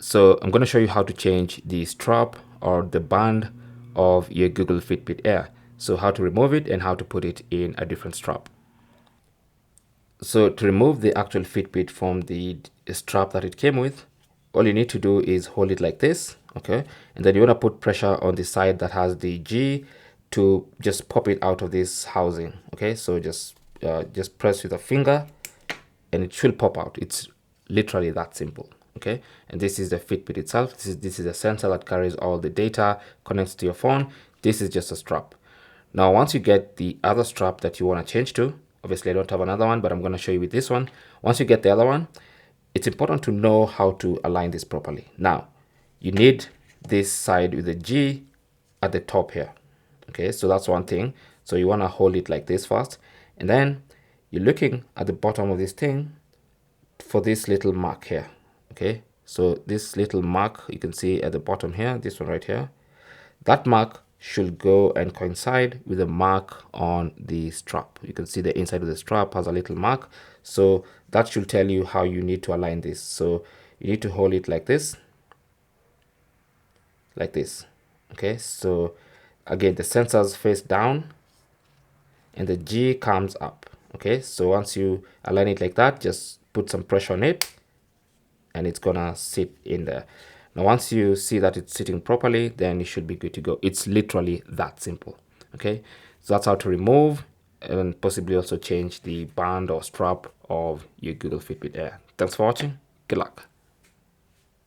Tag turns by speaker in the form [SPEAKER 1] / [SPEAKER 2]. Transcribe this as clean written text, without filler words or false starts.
[SPEAKER 1] So I'm going to show you how to change the strap or the band of your Google Fitbit Air. So how to remove it and how to put it in a different strap. So to remove the actual Fitbit from the strap that it came with, all you need to do is hold it like this, okay? And then you want to put pressure on the side that has the G to just pop it out of this housing, okay? So just press with a finger and it should pop out. It's literally that simple, okay? And this is the Fitbit itself. This is a sensor that carries all the data, connects to your phone. This is just a strap. Now, once you get the other strap that you want to change to, obviously I don't have another one, but I'm going to show you with this one. Once you get the other one, it's important to know how to align this properly. Now, you need this side with the G at the top here. Okay, so that's one thing. So you want to hold it like this first, and then you're looking at the bottom of this thing for this little mark here. Okay, so this little mark you can see at the bottom here, this one right here, that mark should go and coincide with the mark on the strap. You can see the inside of the strap has a little mark, so that should tell you how you need to align this. So you need to hold it like this, okay? So again, the sensors face down and the G comes up, okay? So once you align it like that, just put some pressure on it and it's gonna sit in there. Now, once you see that it's sitting properly, then you should be good to go. It's literally that simple, okay? So that's how to remove and possibly also change the band or strap of your Google Fitbit Air. Thanks for watching. Good luck.